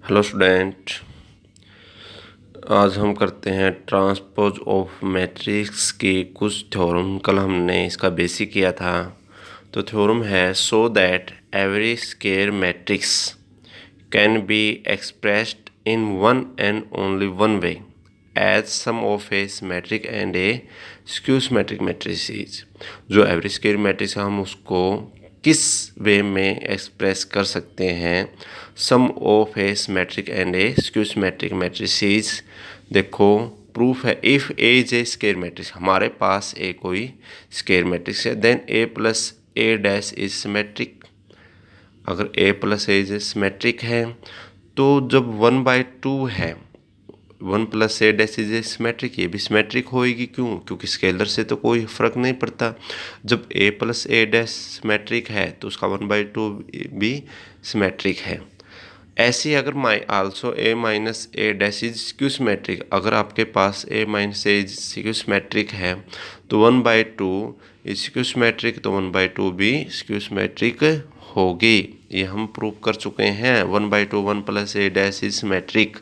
Hello student, आज हम करते हैं ट्रांसपोज ऑफ मैट्रिक्स के कुछ थ्योरम। कल हमने इसका बेसिक किया था। तो थ्योरम है so that every square matrix can be expressed in one and only one way as sum of a symmetric and a skew symmetric matrices. जो एवरी स्केयर मैट्रिक्स है हम उसको किस वे में एक्सप्रेस कर सकते हैं, sum of a symmetric and a skew symmetric matrices. देखो प्रूफ है, if A is a square matrix, हमारे पास ए कोई स्केयर मैट्रिक्स है, then A plus A dash is symmetric. अगर A plus A is symmetric है तो जब 1/2 है, 1 plus A dash is a symmetric, ये भी सिमेट्रिक होएगी। क्यों? क्योंकि स्केलर से तो कोई फ़र्क नहीं पड़ता। जब ए प्लस ए डैश सिमेट्रिक है तो उसका 1/2 भी सिमेट्रिक है। ऐसे ही अगर also A minus A dash is skew symmetric, अगर आपके पास A minus A is skew symmetric है तो 1/2 इज स्क्यू सिमेट्रिक, तो 1/2 भी स्क्यू सिमेट्रिक होगी। ये हम प्रूव कर चुके हैं। 1/2 1 plus A dash is symmetric.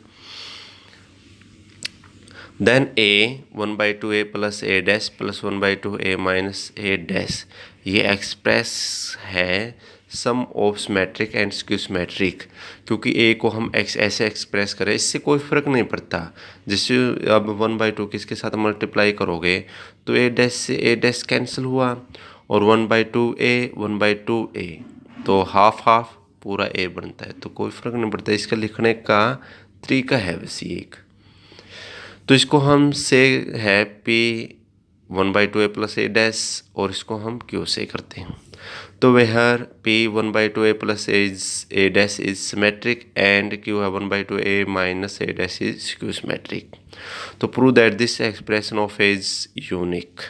Then A 1/2 A plus A dash plus 1/2 A minus A dash, ये एक्सप्रेस है sum of symmetric and skew symmetric. क्योंकि ए को हम ऐसे एक्सप्रेस करें, इससे कोई फ़र्क नहीं पड़ता। जैसे अब 1/2 किसके साथ मल्टीप्लाई करोगे तो ए डैश से ए डैश कैंसिल हुआ, और 1/2 ए 1/2 ए, तो हाफ हाफ पूरा ए बनता है, तो कोई फ़र्क नहीं पड़ता। इसका लिखने का तरीका है वैसे एक। तो इसको हम से है P 1/2 A plus A dash, और इसको हम क्यू से करते हैं। तो where P 1/2 A plus A dash is symmetric and Q है 1/2 A minus A dash is skew symmetric. तो prove that this expression of A is unique.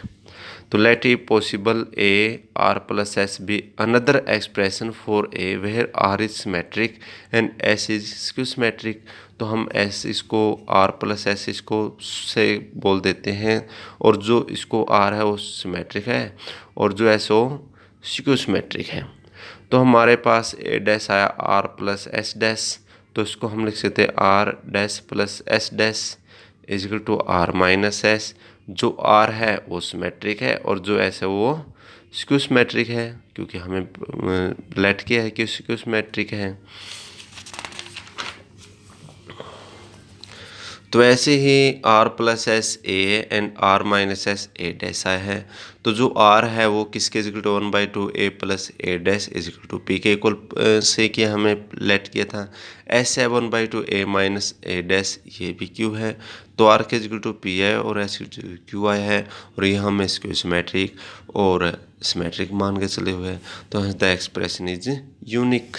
तो let A possible A R plus S be another expression for A where R is symmetric and S is skew symmetric. तो हम S इसको are plus S इसको से बोल देते हैं, और जो इसको आर है वो सिमेट्रिक है और जो एस वो स्क्यू सिमेट्रिक है। तो हमारे पास ए डैश आया आर प्लस एस डैश, तो इसको हम लिख सकते हैं R dash plus S dash is equal to R minus S. जो आर है वो सिमेट्रिक है और जो एस है वो स्क्यू सिमेट्रिक है, क्योंकि हमें लेट किया है कि स्क्यू सिमेट्रिक है। तो ऐसे ही R plus S A and R minus S A dash है। तो जो आर है वो किसके equal to 1/2 A plus A dash is equal to P के इक्वल से किया, हमें लेट किया था। एस है 1/2 ए माइनस ए डैश, ये भी क्यू है। तो आर के इक्वल टू पी है और एस क्यू आई है, और ये हमें इसको सिमेट्रिक और सिमेट्रिक मान के चले हुए हैं। तो the expression is unique.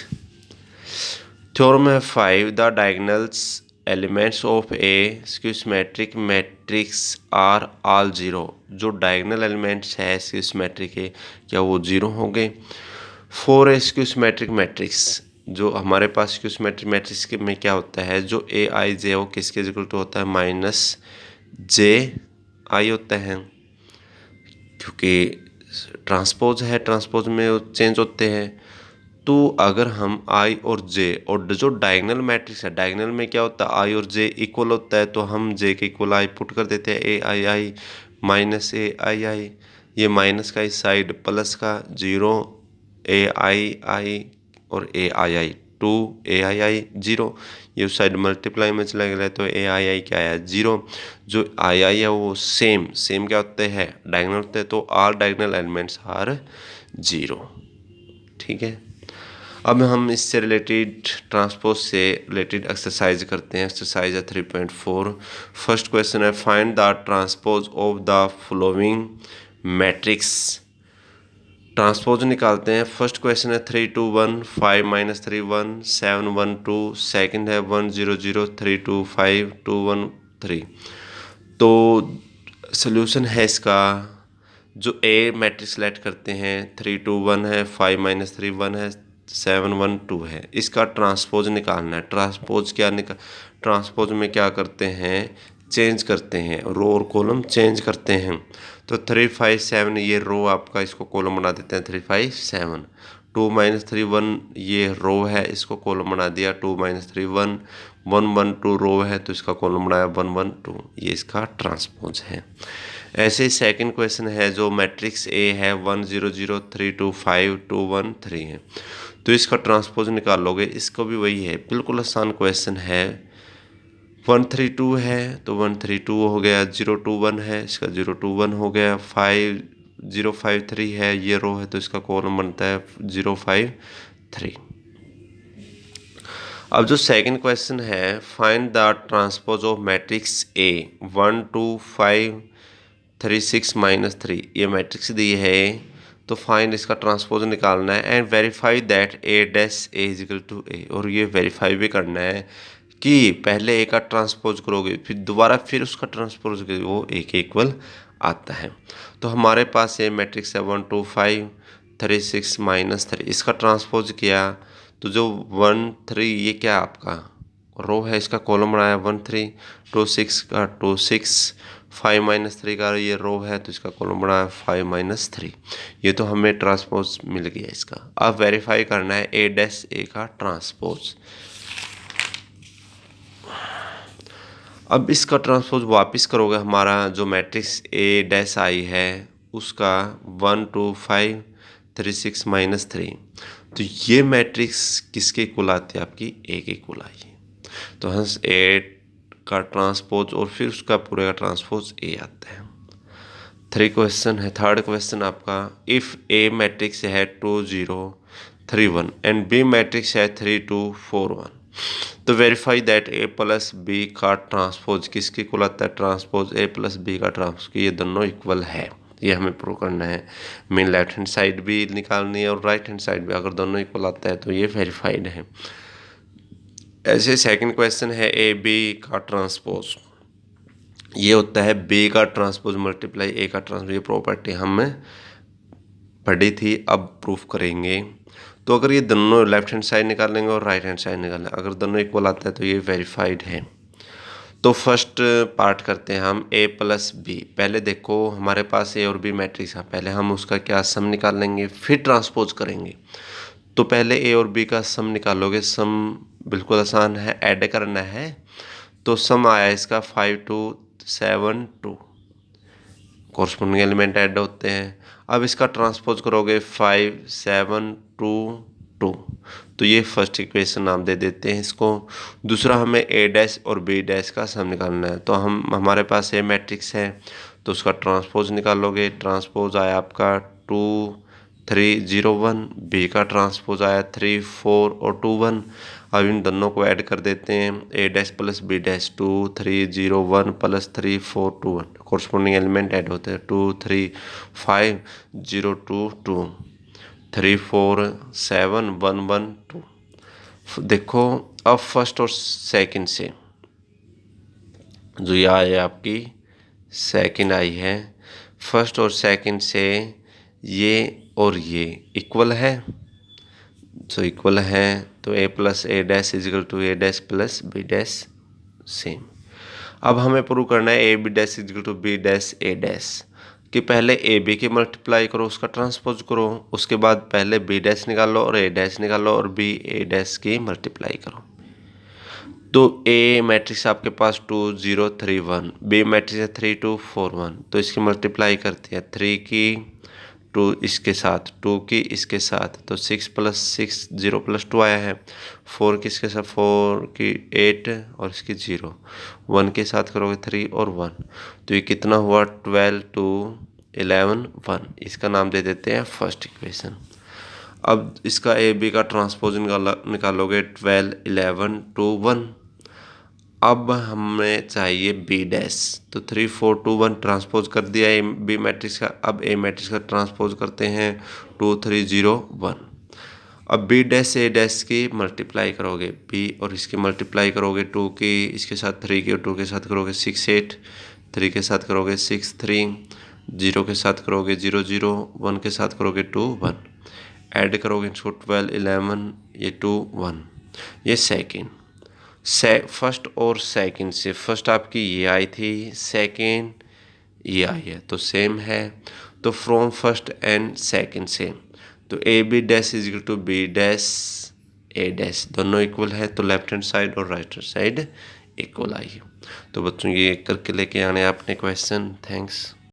Theorem है 5 the diagonals elements of a skew symmetric matrix are all zero. जो डायगोनल एलिमेंट्स है स्क्यू सिमेट्रिक के, क्या वो जीरो होंगे? For a skew symmetric matrix, जो हमारे पास स्क्यू सिमेट्रिक मैट्रिक्स के में क्या होता है, जो ए आई जे वो किसके इक्वल टू होता है माइनस जे आई होता है, क्योंकि ट्रांसपोज है, ट्रांसपोज में वो चेंज होते हैं। तो अगर हम आई और जे, और जो डायगोनल मैट्रिक्स है, डायगोनल में क्या होता है आई और जे इक्वल होता है, तो हम जे के इक्वल आई पुट कर देते हैं, ए आई आई माइनस ए आई आई, ये माइनस का इस साइड प्लस का 0 ए आई आई और ए आई आई 2 ए आई आई 0, ये उस साइड मल्टीप्लाई में चला गया, तो ए आई आई क्या आया 0। जो आई आई है वो सेम क्या होते हैं डायगोनल होते हैं, तो आर डायगोनल एलिमेंट्स आर 0। ठीक है, अब हम इससे रिलेटेड ट्रांसपोज से रिलेटेड एक्सरसाइज करते हैं। एक्सरसाइज है 3.4। फर्स्ट क्वेश्चन है find the transpose of the following matrix. Transpose निकालते हैं। फर्स्ट क्वेश्चन है 3 2 1 5 - 3 1 7 1 2। सेकंड है 1 0 0 3 2 5 2 1 3। तो सोल्यूशन है इसका, जो ए मैट्रिक्स सेलेक्ट करते हैं 3 2 1 है, 5 - 3 1 है, 7 1 2 है, इसका ट्रांसपोज निकालना है। ट्रांसपोज ट्रांसपोज में क्या करते हैं, चेंज करते हैं, रो और कॉलम चेंज करते हैं। तो 3 5 7 ये रो आपका, इसको कॉलम बना देते हैं 3 5 7। 2 माइनस 3 1 ये रो है, इसको कॉलम बना दिया। 2 माइनस 3 1 1 1 2 रो है तो इसका कॉलम बनाया 1 1 2, ये इसका ट्रांसपोज है। ऐसे ही सेकंड क्वेश्चन है जो मैट्रिक्स ए है 1 0 0 3 2 5 2 1 3 है, तो इसका ट्रांसपोज निकालोगे। इसको भी वही है, बिल्कुल आसान क्वेश्चन है। 1 3 2 है तो 1 3 2 हो गया, 0 2 1 है इसका 0 2 1 हो गया, 5 0 5 3 है ये रो है तो इसका कॉलम बनता है 0 5 3। अब जो सेकंड क्वेश्चन है, find the transpose of matrix A 1 2 5 3 6 minus 3, ये मैट्रिक्स दी है तो फाइंड इसका ट्रांसपोज निकालना है and verify that A dash A is equal to A, और ये वेरीफाई भी करना है कि पहले ए का ट्रांसपोज करोगे फिर दोबारा फिर उसका ट्रांसपोज करोगे वो ए के इक्वल आता है। तो हमारे पास ये मैट्रिक्स है 1 2 5 3 6 माइनस 3, इसका ट्रांसपोज किया तो जो 1 3 ये क्या आपका रो है, इसका कॉलम बनाया 1 3 2 6 का 2 6 5 माइनस 3 का ये रो है तो इसका कॉलम बनाया 5 माइनस 3, ये तो हमें ट्रांसपोज मिल गया इसका। अब वेरीफाई करना है ए डैश ए का ट्रांसपोज। अब इसका ट्रांसपोज वापस करोगे, हमारा जो मैट्रिक्स ए डैश आई है उसका 1 2 5 3 6 माइनस 3, तो ये मैट्रिक्स किसके इक्वल आती है, आपकी ए के इक्वल आई है। तो हंस ए का ट्रांसपोज और फिर उसका पूरे का ट्रांसपोज ए आता है। थर्ड क्वेश्चन आपका, इफ़ ए मैट्रिक्स है 2 0 3 1 एंड बी मैट्रिक्स है 3 2 4 1, तो verify that A plus B का ट्रांसपोज किसके इक्वल आता है, ट्रांसपोज ए प्लस बी का ट्रांसपोज, ये दोनों इक्वल है, ये हमें प्रूव करना है। मेन लेफ्ट हैंड साइड भी निकालनी है और राइट हैंड साइड भी, अगर दोनों इक्वल आता है तो ये वेरीफाइड है। ऐसे सेकंड क्वेश्चन है ए बी का ट्रांसपोज, ये होता है बी का ट्रांसपोज मल्टीप्लाई ए का ट्रांसपोज, ये प्रॉपर्टी हमने पढ़ी थी, अब प्रूफ करेंगे। तो अगर ये दोनों लेफ्ट हैंड साइड निकालेंगे और राइट हैंड साइड निकालेंगे, अगर दोनों इक्वल आता है तो ये वेरीफाइड है। तो फर्स्ट पार्ट करते हैं हम ए प्लस बी। पहले देखो हमारे पास ए और बी मैट्रिक्स है, पहले हम उसका क्या सम निकाल लेंगे फिर ट्रांसपोज करेंगे। तो पहले ए और बी का सम निकालोगे, सम बिल्कुल आसान है, ऐड करना है। तो सम आया इसका 5 2 7 2, कॉरस्पॉन्डिंग एलिमेंट ऐड होते हैं। अब इसका ट्रांसपोज करोगे 5 7 2 2, तो ये फर्स्ट इक्वेशन नाम दे देते हैं इसको। दूसरा हमें ए डैश और बी डैश का सम निकालना है, तो हमारे पास ए मैट्रिक्स है तो उसका ट्रांसपोज निकालोगे। ट्रांसपोज आया आपका 2 3 0 1, बी का ट्रांसपोज आया 3 4 और 2 1। अब इन दोनों को ऐड कर देते हैं, A dash plus B dash 2 3 0 1 प्लस 3 4 2 1, कॉरस्पॉन्डिंग एलिमेंट ऐड होते हैं 2 3 5 0 2 2 3 4 7 1 1 2। देखो अब फर्स्ट और सेकंड से जो ये आई है आपकी सेकंड आई है, फर्स्ट और सेकंड से ये और ये इक्वल है, तो इक्वल है तो A plus A dash is equal to A dash plus B dash same. अब हमें प्रूव करना है A B dash is equal to B dash A dash, कि पहले ए बी के मल्टीप्लाई करो उसका ट्रांसपोज करो, उसके बाद पहले बी डैश निकालो और ए डैश निकालो और बी ए डैश की मल्टीप्लाई करो। तो ए मैट्रिक्स आपके पास 2 0 3 1, बी मैट्रिक्स है 3 2 4 1, तो इसकी मल्टीप्लाई करती है 3 की 2 इसके साथ 2 की इसके साथ, तो 6 प्लस 6 0 प्लस 2 आया है। 4 की इसके साथ 4 की 8 और इसकी 0, 1 के साथ करोगे 3 और 1, तो ये कितना हुआ 12 2 11 1, इसका नाम दे देते हैं फर्स्ट इक्वेशन। अब इसका ए बी का ट्रांसपोज निकालोगे 12 11 2 1। अब हमें चाहिए बी डैश, तो 3 4 2 1 ट्रांसपोज कर दिया ए बी मैट्रिक्स का। अब ए मैट्रिक्स का ट्रांसपोज करते हैं 2 3 0 1। अब बी डैश ए डैश की मल्टीप्लाई करोगे, बी और इसकी मल्टीप्लाई करोगे 2 की इसके साथ 3 की और 2 के साथ करोगे 6 8, 3 के साथ करोगे 6 3, 0 के साथ करोगे 0 0, 1 के साथ करोगे 2 1, ऐड करोगे इसको 12 11 ये 2 1। ये सेकेंड फर्स्ट और सेकंड से, फर्स्ट आपकी ये आई थी, सेकंड ये आई है तो सेम है। तो फ्रॉम फर्स्ट एंड सेकंड से तो A B dash is equal to B dash A dash, दोनों इक्वल है तो लेफ्ट हैंड साइड और राइट हैंड साइड इक्वल आई। तो बच्चों ये करके लेके आने आपने क्वेश्चन। थैंक्स।